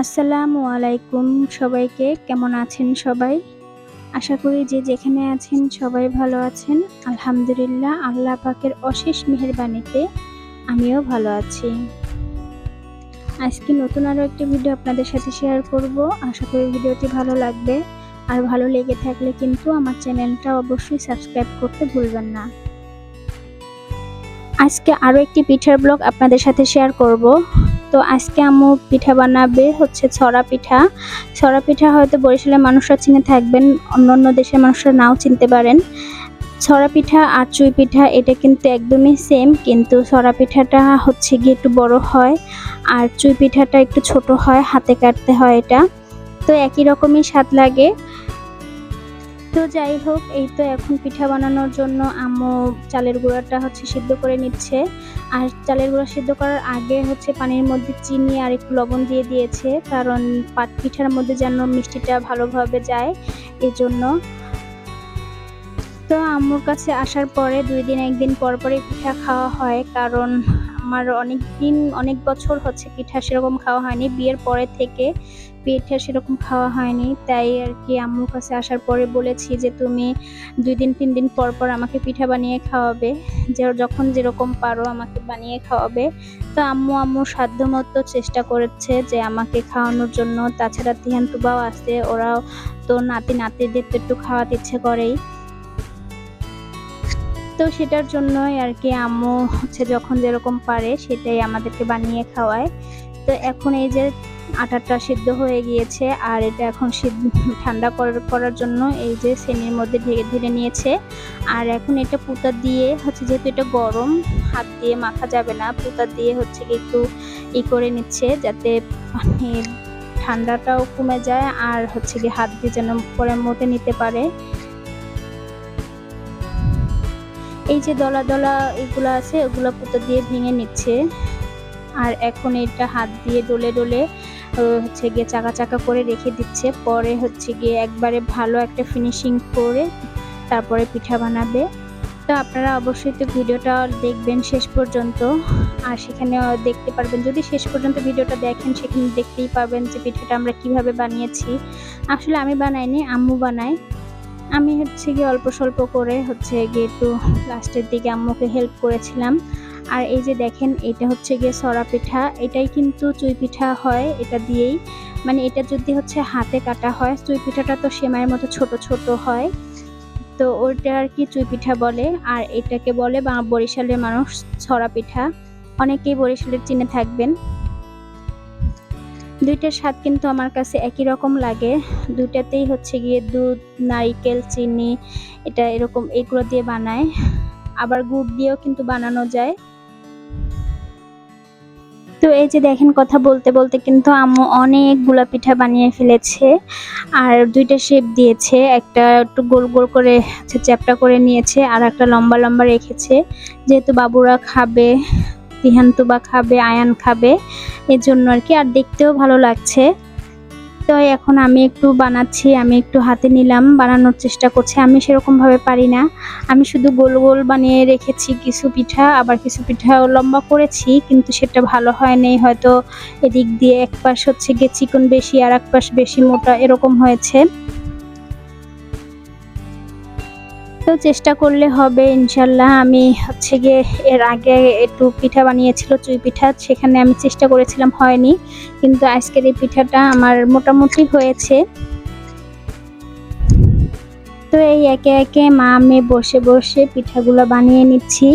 আসসালামু আলাইকুম সবাইকে। কেমন আছেন সবাই? আশা করি যে যেখানে আছেন সবাই ভালো আছেন। আলহামদুলিল্লাহ আল্লাহ পাকের অশেষ মেহেরবানিতে আমিও ভালো আছি। আজকে নতুন আরো একটি ভিডিও আপনাদের সাথে শেয়ার করব। আশা করি ভিডিওটি ভালো লাগবে। আর ভালো লেগে থাকলে কিন্তু আমার চ্যানেলটা অবশ্যই সাবস্ক্রাইব করতে ভুলবেন না। আজকে আরো একটি পিঠার ব্লগ আপনাদের সাথে শেয়ার করব। তো আজকে আম্মু পিঠা বানাবে ছড়া পিঠা। ছড়া পিঠা হয়তো বরিশালের মানুষরা চিনে থাকবেন, অন্যান্য দেশের মানুষরা নাও চিনতে পারেন। ছড়া পিঠা আর চুই পিঠা এটা কিন্তু একদমই সেম, কিন্তু ছড়া পিঠাটা গিয়ে একটু বড় হয় আর চুই পিঠাটা একটু ছোট হয়, হাতে কাটতে হয় এটা। তো একই রকমই স্বাদ লাগে। তো যাই হোক, এই তো এখন পিঠা বানানোর জন্য আম্মু চালের গুঁড়াটা সিদ্ধ করে নিচ্ছে। আর চালের গুঁড়া সিদ্ধ করার আগে পানির মধ্যে চিনি আর একটু লবণ দিয়ে দিয়েছে, কারণ পাট পিঠার মধ্যে যেন মিষ্টিটা ভালোভাবে যায় এজন্য। তো আম্মুর কাছে আসার পরে 2 দিন 1 দিন পর পরই পিঠা খাওয়া হয়, কারণ আমার অনেক বছর পিঠা সেরকম খাওয়া হয়নি। বিয়ের পরে থেকে পিঠা সেরকম খাওয়া হয়নি, তাই আর কি আম্মুর কাছে আসার পরে বলেছি যে তুমি 2 দিন 3 দিন পর পর আমাকে পিঠা বানিয়ে খাওয়াবে, যে যখন যেরকম পারো আমাকে বানিয়ে খাওয়াবে। তো আম্মুর সাধ্যমতো চেষ্টা করেছে যে আমাকে খাওয়ানোর জন্য। তাছাড়া তিহান তুবাও আছে, ওরাও তো নাতিদের তো একটু খাওয়াতে ইচ্ছে করেই। তো সেটার জন্যই আর কি আম্মু যখন যেরকম পারে সেটাই আমাদেরকে বানিয়ে খাওয়ায়। তো এখন এই যে আটাটা সিদ্ধ হয়ে গিয়েছে, আর এটা এখন ঠান্ডা করার জন্য এই যে ছেনির মধ্যে ঢেলে নিয়েছে। আর এখন এটা পুতা দিয়ে যেহেতু এটা গরম, হাত দিয়ে মাখা যাবে না, পুতা দিয়ে একটু করে নিচ্ছে, যাতে ঠান্ডাটাও কমে যায় আর গিয়ে হাত দিয়ে যেন পরে মতে নিতে পারে। এই যে দলা দলা এগুলো আছে, ওগুলো পুঁতো দিয়ে ভেঙে নিচ্ছে। আর এখন এটা হাত দিয়ে ডলে ডলে গিয়ে চাকা চাকা করে রেখে দিচ্ছে। পরে গিয়ে একবারে ভালো একটা ফিনিশিং করে তারপরে পিঠা বানাবে। তো আপনারা অবশ্যই তো ভিডিওটা দেখবেন শেষ পর্যন্ত, আর সেখানে দেখতে পারবেন, যদি শেষ পর্যন্ত ভিডিওটা দেখেন সেখানে দেখতেই পারবেন যে পিঠাটা আমরা কিভাবে বানিয়েছি। আসলে আমি বানাইনি, আম্মু বানায়। আমি গিয়ে অল্প স্বল্প করে গিয়ে একটু লাস্টের দিকে আম্মুকে হেল্প করেছিলাম। আর এই যে দেখেন, এটা গিয়ে ছড়া পিঠা, এটাই কিন্তু চুই পিঠা হয় এটা দিয়েই। মানে এটা যদি হাতে কাটা হয়, চুই পিঠাটা তো সেমাইয়ের মতো ছোট ছোট হয়, তো ওইটা আর কি চুই পিঠা বলে। আর এটাকে বলে বরিশালের মানুষ ছড়া পিঠা। অনেকেই বরিশালের চিনে থাকবেন। দুইটার স্বাদ কিন্তু আমার কাছে একই রকম লাগে। দুইটাতেই গিয়ে দুধ, নারিকেল, চিনি এটা এরকম এগুলো দিয়ে বানায়, আবার গুড় দিয়েও কিন্তু বানানো যায়। তো এই যে দেখেন, কথা বলতে বলতে কিন্তু আম্মু অনেকগুলা পিঠা বানিয়ে ফেলেছে। আর দুইটা শেপ দিয়েছে, একটা একটু গোল গোল করে চ্যাপ্টা করে নিয়েছে, আর একটা লম্বা লম্বা রেখেছে, যেহেতু বাবুরা খাবে, তিহান তুবা খাবে, আয়ান খাবে, এর জন্য আর কি। আর দেখতেও ভালো লাগছে। তো এখন আমি একটু বানাচ্ছি, আমি একটু হাতে নিলাম, বানানোর চেষ্টা করছি। আমি সেরকম ভাবে পারি না, আমি শুধু গোল গোল বানিয়ে রেখেছি কিছু পিঠা, আবার কিছু পিঠা লম্বা করেছি, কিন্তু সেটা ভালো হয় নাই, হয়তো এদিক দিয়ে এক পাশ গিয়ে চিকন বেশি আর এক পাশ বেশি মোটা এরকম হয়েছে। তো চেষ্টা করলে হবে ইনশাল্লাহ। আমি গিয়ে এর আগে একটু পিঠা বানিয়েছিল চুই পিঠা, সেখানে আমি চেষ্টা করেছিলাম, হয়নি, কিন্তু আজকের এই পিঠাটা আমার মোটামুটি হয়েছে। তো এই একে একে মা আমি বসে বসে পিঠাগুলো বানিয়ে নিচ্ছি।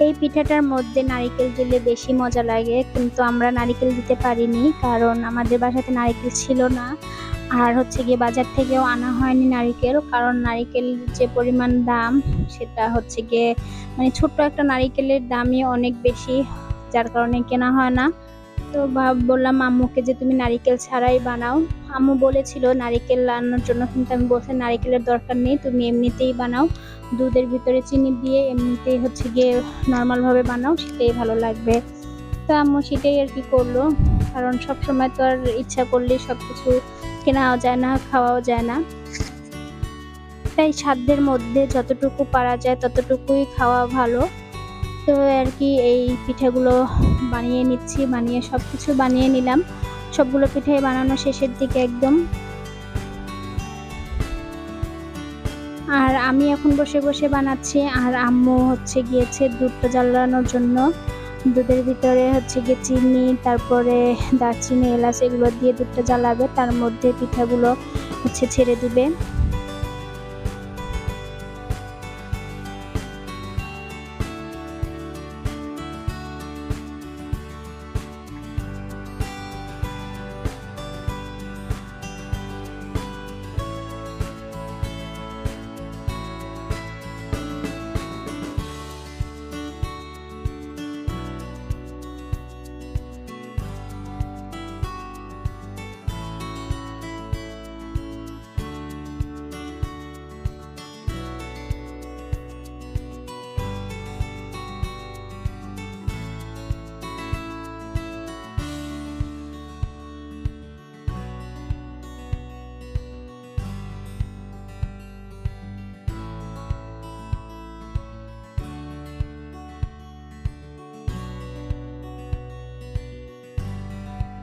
এই পিঠাটার মধ্যে নারিকেল দিলে বেশি মজা লাগে, কিন্তু আমরা নারিকেল দিতে পারিনি, কারণ আমাদের বাসাতে নারিকেল ছিল না। আর গিয়ে বাজার থেকেও আনা হয়নি নারিকেল, কারণ নারিকেল যে পরিমাণ দাম, সেটা গিয়ে মানে ছোট্ট একটা নারিকেলের দামই অনেক বেশি, যার কারণে কেনা হয় না। তো বললাম আম্মুকে যে তুমি নারিকেল ছাড়াই বানাও। আম্মু বলেছিল নারিকেল আনার জন্য, কিন্তু আমি বলছি নারিকেলের দরকার নেই, তুমি এমনিতেই বানাও, দুধের ভিতরে চিনি দিয়ে এমনিতেই গিয়ে নর্মাল ভাবে বানাও, সেটাই ভালো লাগবে। তো আম্মু সেটাই আর কি করলো, কারণ সব সময় তো আর ইচ্ছা করলে সবকিছু কেনাও যায় না, খাওয়াও যায় না। তাই সাধ্যের মধ্যে যতটুকু পারা যায় ততটুকুই খাওয়া ভালো। তো আর কি এই পিঠাগুলো বানিয়ে নিচ্ছি, বানিয়ে সব কিছু বানিয়ে নিলাম। সবগুলো পিঠাই বানানো শেষের দিকে একদম। আর আমি এখন বসে বসে বানাচ্ছি, আর আম্মু হচ্ছে গিয়েছে দুধটা জ্বালানোর জন্য। দুধের ভিতরে হচ্ছে গিয়ে চিনি, তারপরে দারচিনি, এলাচ এগুলো দিয়ে দুধটা জ্বালাবে, তার মধ্যে পিঠাগুলো হচ্ছে ছেড়ে দিবে।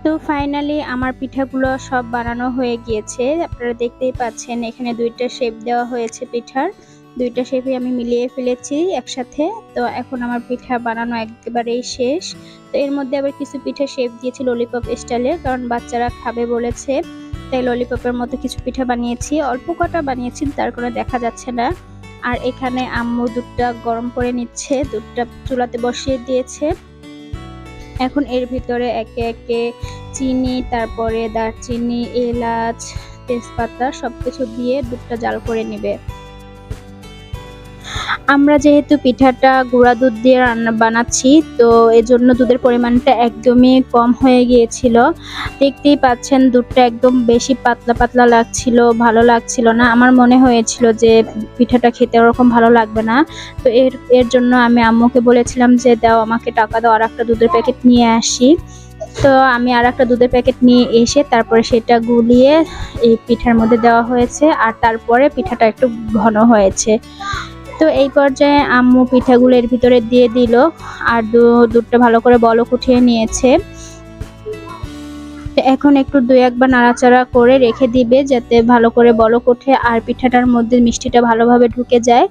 তো ফাইনালি আমার পিঠাগুলো সব বানানো হয়ে গিয়েছে। আপনারা দেখতেই পাচ্ছেন এখানে দুইটা শেপ দেওয়া হয়েছে পিঠার। দুইটা শেপই আমি মিলিয়ে ফেলেছি একসাথে। তো এখন আমার পিঠা বানানো একেবারেই শেষ। তো এর মধ্যে আবার কিছু পিঠা শেপ দিয়েছি ললিপপ স্টাইলে, কারণ বাচ্চারা খাবে বলেছে, তাই ললিপপের মতো কিছু পিঠা বানিয়েছি। অল্প কটা বানিয়েছি, তার কোনো দেখা যাচ্ছে না। আর এখানে আম্মু দুধটা গরম করে নিচ্ছে, দুধটা চুলাতে বসিয়ে দিয়েছে। এখন এর ভিতরে একে একে চিনি, তারপরে দারচিনি, এলাচ, তেজপাতা সবকিছু দিয়ে দুধটা জাল করে নেবে। আমরা যেহেতু পিঠাটা গুঁড়া দুধ দিয়ে বানাচ্ছি, তো এজন্য দুধের পরিমাণটা একদমই কম হয়ে গিয়েছিল। দেখতেই পাচ্ছেন দুধটা একদম বেশি পাতলা পাতলা লাগছিল, ভালো লাগছিল না। আমার মনে হয়েছিল যে পিঠাটা খেতে ওরকম ভালো লাগবে না। তো এর জন্য আমি আম্মুকে বলেছিলাম যে দাও, আমাকে টাকা দাও, আর একটা দুধের প্যাকেট নিয়ে আসি। তো আমি আর একটা দুধের প্যাকেট নিয়ে এসে তারপরে সেটা গুলিয়ে এই পিঠার মধ্যে দেওয়া হয়েছে, আর তারপরে পিঠাটা একটু ঘন হয়েছে। তো এই পর্যায়ে আম্মু পিঠাগুলো এর ভিতরে দিয়ে দিল, আর দুধটা ভালো করে বলক উঠিয়ে নিয়েছে। এখন একটু দুই একবার নাড়াচাড়া করে রেখে দিবে, যাতে ভালো করে বলক ওঠে আর পিঠাটার মধ্যে মিষ্টিটা ভালোভাবে ঢুকে যায়,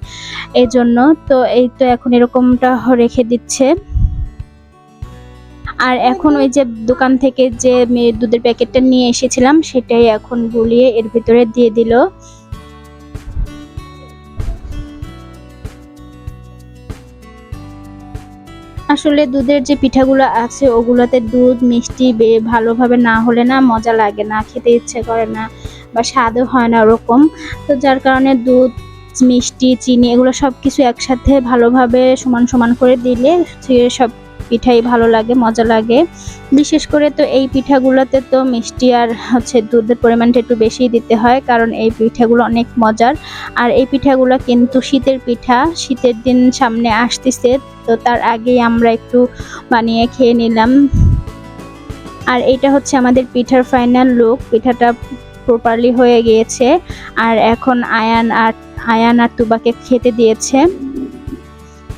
এই জন্য। তো এই তো এখন এরকমটা রেখে দিচ্ছে। আর এখন ওই যে দোকান থেকে যে দুধের প্যাকেটটা নিয়ে এসেছিলাম, সেটাই এখন গুলিয়ে এর ভিতরে দিয়ে দিল। আসলে দুধের যে পিঠাগুলো আছে ওগুলোতে দুধ মিষ্টি ভালোভাবে না হলে না মজা লাগে না, খেতে ইচ্ছে করে না বা স্বাদও হয় না ওরকম। তো যার কারণে দুধ, মিষ্টি, চিনি এগুলো সব কিছু একসাথে ভালোভাবে সমান সমান করে দিলে সব পিঠাই ভালো লাগে, মজা লাগে। বিশেষ করে তো এই পিঠাগুলোতে তো মিষ্টি আর হচ্ছে দুধের পরিমাণটা একটু বেশি দিতে হয়, কারণ এই পিঠাগুলো অনেক মজার। আর এই পিঠাগুলো কিন্তু শীতের পিঠা, শীতের দিন সামনে আসতেছে, তো তার আগেই আমরা একটু বানিয়ে খেয়ে নিলাম। আর এটা হচ্ছে আমাদের পিঠার ফাইনাল লুক। পিঠাটা প্রপারলি হয়ে গিয়েছে। আর এখন আয়ান আর তুবাকে খেতে দিয়েছে।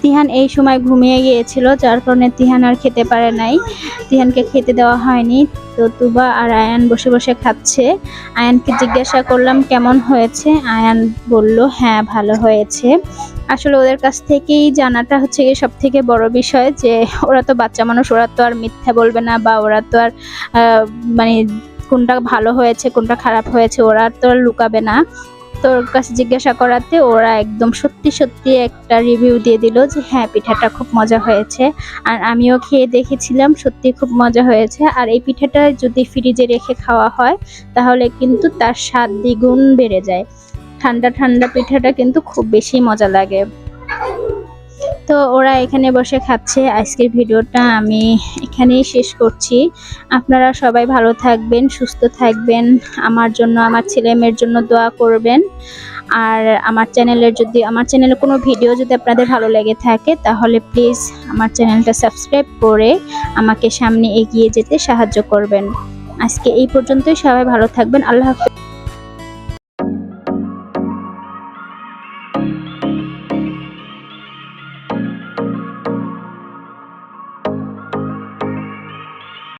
তিহান এই সময় ঘুমিয়ে গিয়েছিল, যার কারণে তিহান আর খেতে পারে নাই, তিহানকে খেতে দেওয়া হয়নি। তো তুবা আর আয়ান বসে বসে খাচ্ছে। আয়ানকে জিজ্ঞাসা করলাম কেমন হয়েছে, আয়ান বলল হ্যাঁ ভালো হয়েছে। আসলে ওদের কাছ থেকেই জানাটা হচ্ছে গিয়ে সব থেকে বড় বিষয়, যে ওরা তো বাচ্চা মানুষ, ওরা তো আর মিথ্যা বলবে না, বা ওরা তো আর মানে কোনটা ভালো হয়েছে কোনটা খারাপ হয়েছে ওরা তো আর লুকাবে না। তোর কাছে জিজ্ঞাসা করাতে ওরা একদম সত্যি সত্যি একটা রিভিউ দিয়ে দিল যে হ্যাঁ পিঠাটা খুব মজা হয়েছে। আর আমিও খেয়ে দেখেছিলাম, সত্যি খুব মজা হয়েছে। আর এই পিঠাটা যদি ফ্রিজে রেখে খাওয়া হয় তাহলে কিন্তু তার স্বাদ দ্বিগুণ বেড়ে যায়। ঠান্ডা ঠান্ডা পিঠাটা কিন্তু খুব বেশি মজা লাগে। তো ওরা এখানে বসে খাচ্ছে। আজকের ভিডিওটা আমি এখানেই শেষ করছি। আপনারা সবাই ভালো থাকবেন, সুস্থ থাকবেন, আমার জন্য, আমার ছেলে মেয়ের জন্য দোয়া করবেন। আর আমার চ্যানেলে কোনো ভিডিও যদি আপনাদের ভালো লেগে থাকে তাহলে প্লিজ আমার চ্যানেলটা সাবস্ক্রাইব করে আমাকে সামনে এগিয়ে যেতে সাহায্য করবেন। আজকে এই পর্যন্তই। সবাই ভালো থাকবেন। আল্লাহ হাফেজ।